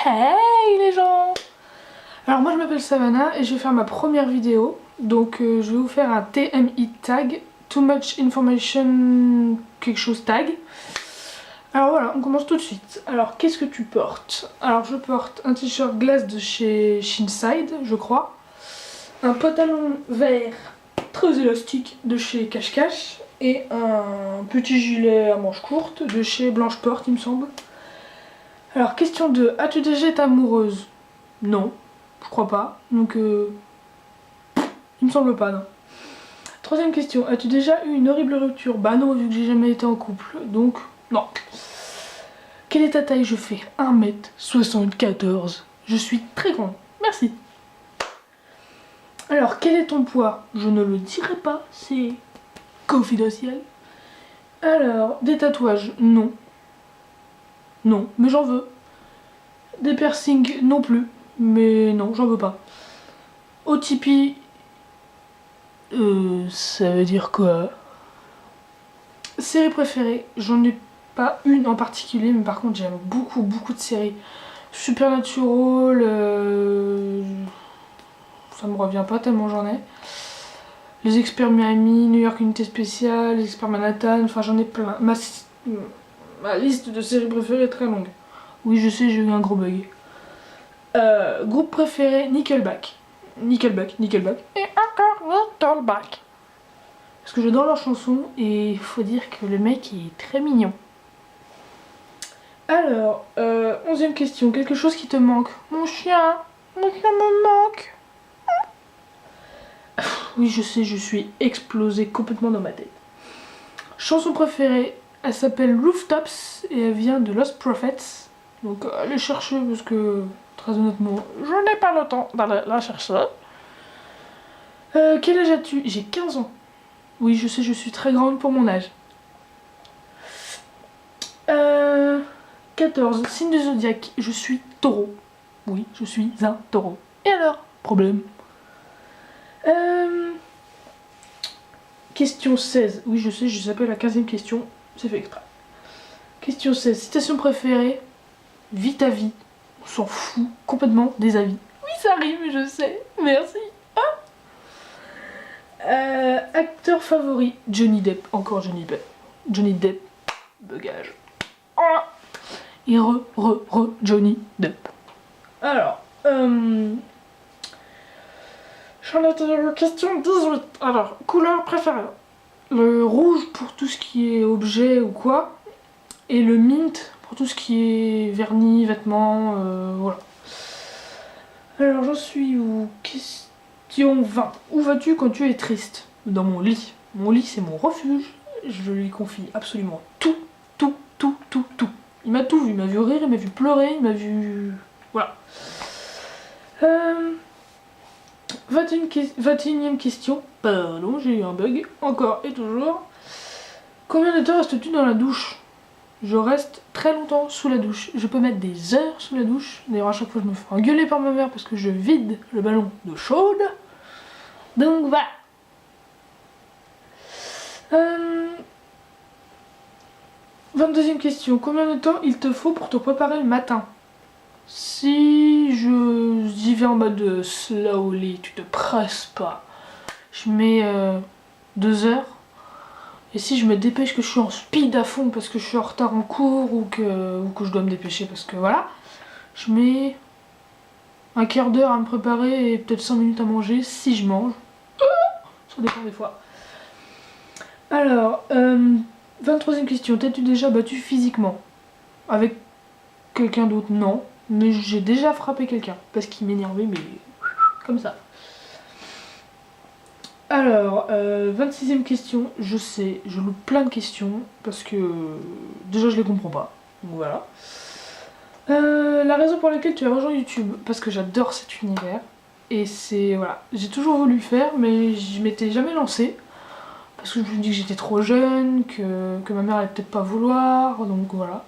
Hey les gens! Alors moi je m'appelle Savannah et je vais faire ma première vidéo. Donc je vais vous faire un TMI tag, Too Much Information quelque chose tag. Alors voilà, on commence tout de suite. Alors qu'est-ce que tu portes? Alors je porte un t-shirt glace de chez Shinside, je crois. Un pantalon vert très élastique de chez Cache Cache. Et un petit gilet à manches courtes de chez Blanche Porte, il me semble. Alors question 2, as-tu déjà été amoureuse? Non, je crois pas. Donc il me semble pas, non. Troisième question, as-tu déjà eu une horrible rupture? Bah non, vu que j'ai jamais été en couple, donc non. Quelle est ta taille? Je fais 1m74. Je suis très grande, merci. Alors, quel est ton poids? Je ne le dirai pas, c'est confidentiel. Alors, des tatouages? Non. Non, mais j'en veux. Des piercings? Non plus. Mais non, j'en veux pas. Au Tipeee, ça veut dire quoi? Série préférée, j'en ai pas une en particulier, mais par contre j'aime beaucoup de séries. Supernatural, ça me revient pas tellement j'en ai. Les Experts Miami, New York Unité Spéciale, Les Experts Manhattan, enfin j'en ai plein. Ma liste de séries préférées est très longue. Oui, je sais, j'ai eu un gros bug. Groupe préféré, Nickelback. Nickelback. Et encore Nickelback. Parce que j'adore leurs chansons et il faut dire que le mec est très mignon. Alors, 11e question, quelque chose qui te manque? Mon chien me manque. Oui, je sais, je suis explosée complètement dans ma tête. Chanson préférée, elle s'appelle Rooftops et elle vient de Lost Prophets. Donc allez chercher parce que, très honnêtement, je n'ai pas le temps d'aller la chercher. Quel âge as-tu? J'ai 15 ans. Oui, je sais, je suis très grande pour mon âge. 14. Signe du zodiaque. Je suis taureau. Oui, je suis un taureau. Et alors? Problème. Question 16. Oui, je sais, je s'appelle la 15e question. C'est fait exprès. Question 16. Citation préférée. Vis ta vie. On s'en fout complètement des avis. Oui, ça rime, je sais. Merci. Acteur favori, Johnny Depp. Encore Johnny Depp. Johnny Depp. Bugage. Et Johnny Depp. Alors, question 18. Alors, couleur préférée. Le rouge pour tout ce qui est objet ou quoi. Et le mint pour tout ce qui est vernis, vêtements, voilà. Alors, j'en suis où? Question 20. Où vas-tu quand tu es triste? Dans mon lit. Mon lit, c'est mon refuge. Je lui confie absolument tout. Il m'a tout vu. Il m'a vu rire, il m'a vu pleurer, il m'a vu... Voilà. 21e question. Pardon, j'ai eu un bug. Encore et toujours. Combien de temps restes-tu dans la douche? Je reste très longtemps sous la douche. Je peux mettre des heures sous la douche. D'ailleurs, à chaque fois, je me fais engueuler par ma mère parce que je vide le ballon d'eau chaude. Donc voilà. 22e question. Combien de temps il te faut pour te préparer le matin? Si j'y vais en mode slowly, tu te presses pas, je mets 2 heures. Et si je me dépêche que je suis en speed à fond parce que je suis en retard en cours ou que je dois me dépêcher parce que voilà, je mets un quart d'heure à me préparer et peut-être 5 minutes à manger si je mange. Ça dépend des fois. Alors, 23e question. T'as-tu déjà battu physiquement? Avec quelqu'un d'autre? Non. Mais j'ai déjà frappé quelqu'un parce qu'il m'énervait, mais comme ça. Alors, 26e question. Je sais, je loupe plein de questions parce que déjà je les comprends pas. Donc voilà. La raison pour laquelle tu as rejoint YouTube? Parce que j'adore cet univers. Et c'est, voilà, j'ai toujours voulu le faire, mais je m'étais jamais lancée. Parce que je me dis que j'étais trop jeune, que ma mère allait peut-être pas vouloir, donc voilà.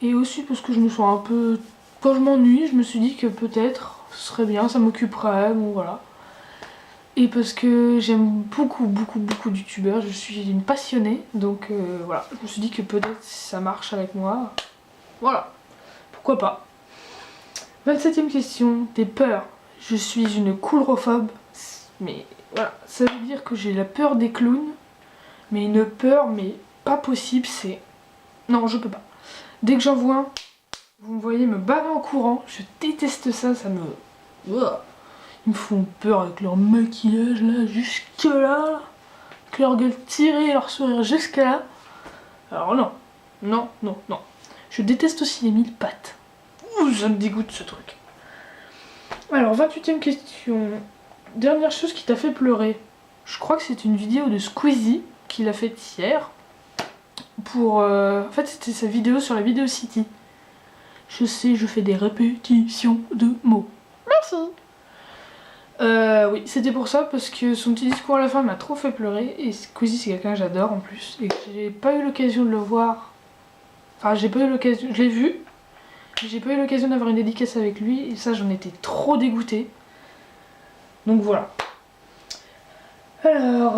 Et aussi parce que je me sens un peu... Quand je m'ennuie, je me suis dit que peut-être ce serait bien, ça m'occuperait, bon voilà. Et parce que j'aime beaucoup de youtubeurs, je suis une passionnée, donc voilà. Je me suis dit que peut-être si ça marche avec moi, voilà, pourquoi pas. 27e question. Tes peurs. Je suis une coulrophobe. Mais voilà, ça veut dire que j'ai la peur des clowns. Mais une peur, mais pas possible, c'est... Non, je peux pas. Dès que j'en vois un, vous me voyez me barrer en courant. Je déteste ça, ça me... Ouah. Ils me font peur avec leur maquillage là, jusque là. Avec leur gueule tirée, leur sourire jusque là. Alors non, non, non, non. Je déteste aussi les 1000 pattes. Ouh, ça me dégoûte ce truc. Alors, 28e question. Dernière chose qui t'a fait pleurer. Je crois que c'est une vidéo de Squeezie qu'il a faite hier. Pour... En fait, c'était sa vidéo sur la Vidéo City. Je sais, je fais des répétitions de mots. Merci. Oui, c'était pour ça, parce que son petit discours à la fin m'a trop fait pleurer. Et Squeezie, c'est quelqu'un que j'adore en plus. Et que j'ai pas eu l'occasion de le voir. Enfin, j'ai pas eu l'occasion... Je l'ai vu. Mais j'ai pas eu l'occasion d'avoir une dédicace avec lui. Et ça, j'en étais trop dégoûtée. Donc voilà. Alors...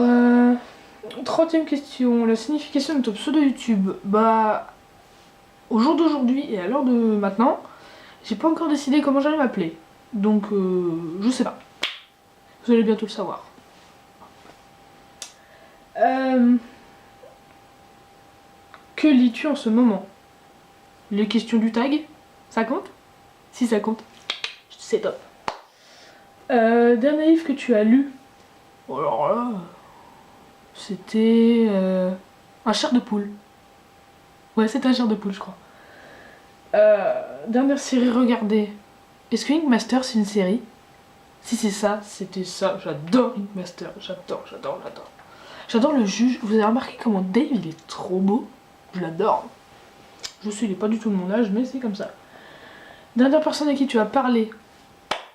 30e question. La signification de ton pseudo YouTube. Bah... Au jour d'aujourd'hui et à l'heure de maintenant, j'ai pas encore décidé comment j'allais m'appeler. Donc, je sais pas. Vous allez bientôt le savoir. Que lis-tu en ce moment? Les questions du tag? Ça compte? Si ça compte, c'est top. Dernier livre que tu as lu? Alors là... C'était... un chair de poule. Ouais, c'était un chair de poule, je crois. Dernière série regardée. Est-ce que Ink Master c'est une série? Si c'est ça, c'était ça. J'adore Ink Master. J'adore. J'adore le juge. Vous avez remarqué comment Dave il est trop beau? Je l'adore. Je sais, il est pas du tout de mon âge, mais c'est comme ça. Dernière personne à qui tu as parlé.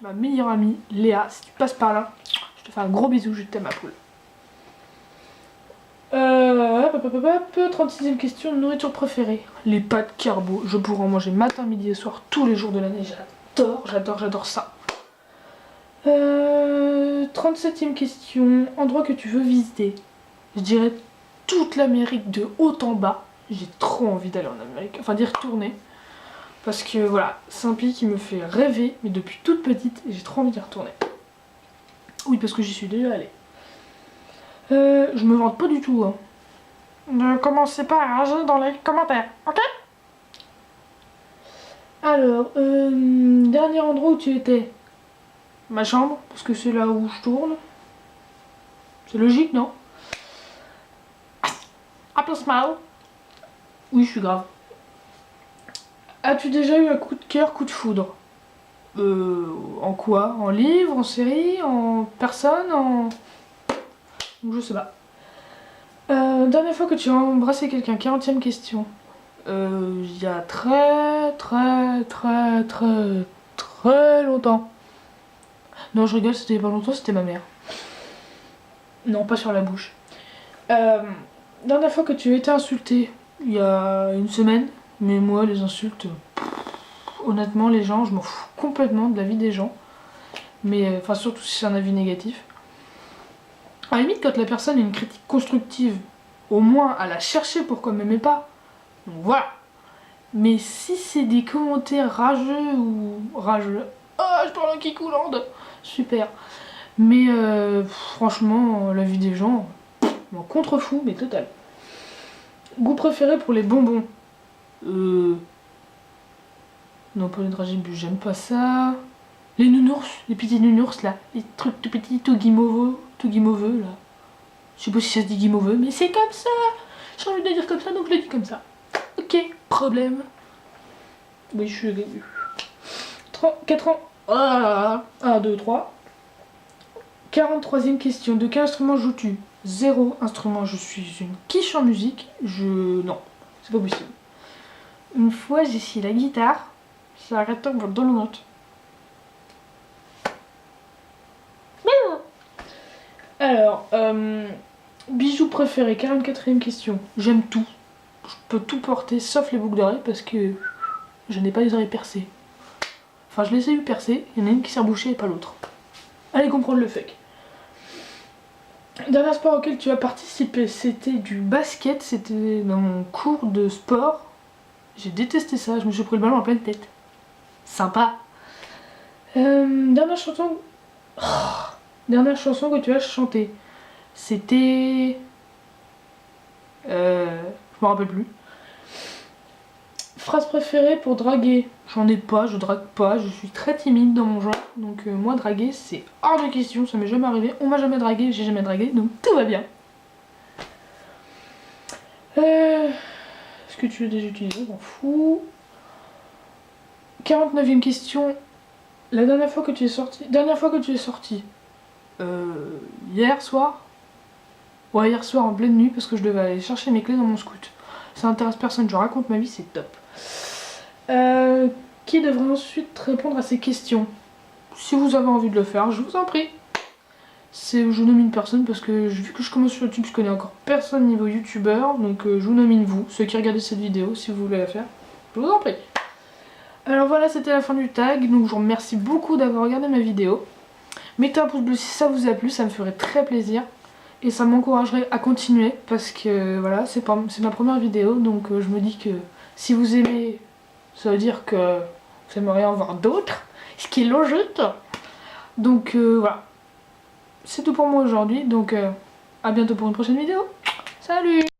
Ma meilleure amie, Léa. Si tu passes par là, je te fais un gros bisou. Je t'aime ma poule. 36e question, nourriture préférée. Les pâtes carbo. Je pourrais en manger matin, midi et soir tous les jours de l'année. J'adore ça. 37e question, endroit que tu veux visiter. Je dirais toute l'Amérique de haut en bas. J'ai trop envie d'aller en Amérique, enfin d'y retourner. Parce que voilà, c'est un pays qui me fait rêver, mais depuis toute petite, et j'ai trop envie d'y retourner. Oui, parce que j'y suis déjà allée. Je me vante pas du tout, hein. Ne commencez pas à rager dans les commentaires, ok? Alors, dernier endroit où tu étais? Ma chambre, parce que c'est là où je tourne. C'est logique, non? Apple smile. Oui, je suis grave. As-tu déjà eu un coup de cœur, coup de foudre? En quoi? En livre, en série, en personne, en... Je sais pas. Dernière fois que tu as embrassé quelqu'un, 40e question. Il y a très longtemps. Non, je rigole, c'était pas longtemps, c'était ma mère. Non, pas sur la bouche. Dernière fois que tu as été insulté, il y a une semaine. Mais moi, les insultes, honnêtement, les gens, je m'en fous complètement de la vie des gens. Mais, enfin, surtout si c'est un avis négatif. À la limite, quand la personne a une critique constructive, au moins à la chercher pourquoi m'aimait pas. Donc voilà. Mais si c'est des commentaires rageux ou rageux... Ah, je parle en Kikoulande. Super. Mais franchement, la vie des gens, m'en contrefou, mais total. Goût préféré pour les bonbons? Non, pas les dragibus, j'aime pas ça. Les nounours, les petits nounours là. Les trucs tout petits, tout guimauveux là. Je sais pas si ça se dit guimauve, mais c'est comme ça. J'ai envie de le dire comme ça, donc je le dis comme ça. Ok, problème. Oui, je suis... 4 ans. Ah, 1, 2, 3. 43e question. De quel instrument joues-tu? 0 instrument. Je suis une quiche en musique. Non, c'est pas possible. Une fois, j'ai essayé la guitare. J'ai arrêté dans le note. Alors, bijoux préférés, 44e question. J'aime tout. Je peux tout porter sauf les boucles d'oreilles parce que je n'ai pas les oreilles percées. Enfin, je les ai eu percées, il y en a une qui s'est rebouchée et pas l'autre. Allez comprendre le fake. Dernier sport auquel tu as participé, c'était du basket, c'était dans mon cours de sport. J'ai détesté ça, je me suis pris le ballon en pleine tête. Sympa. Dernière chanson... Dernière chanson que tu as chantée. C'était... Je me rappelle plus. Phrase préférée pour draguer. J'en ai pas, je drague pas, je suis très timide dans mon genre. Donc moi draguer c'est hors de question, ça m'est jamais arrivé. On m'a jamais dragué, j'ai jamais dragué, donc tout va bien. Est-ce que tu l'as déjà utilisé? On m'en fout. 49e question. La dernière fois que tu es sorti. Dernière fois que tu es sorti. Hier soir. Ouais, hier soir en pleine nuit parce que je devais aller chercher mes clés dans mon scout. Ça intéresse personne, je raconte ma vie, c'est top. Qui devrait ensuite répondre à ces questions? Si vous avez envie de le faire, je vous en prie. Je nomine personne parce que vu que je commence sur YouTube, je connais encore personne niveau youtubeur. Donc je vous nomine vous, ceux qui regardez cette vidéo, si vous voulez la faire. Je vous en prie. Alors voilà, c'était la fin du tag. Donc je vous remercie beaucoup d'avoir regardé ma vidéo. Mettez un pouce bleu si ça vous a plu, ça me ferait très plaisir. Et ça m'encouragerait à continuer parce que voilà, c'est ma première vidéo. Donc je me dis que si vous aimez, ça veut dire que vous aimeriez en voir d'autres. Ce qui est logique. Donc voilà. C'est tout pour moi aujourd'hui. Donc à bientôt pour une prochaine vidéo. Salut!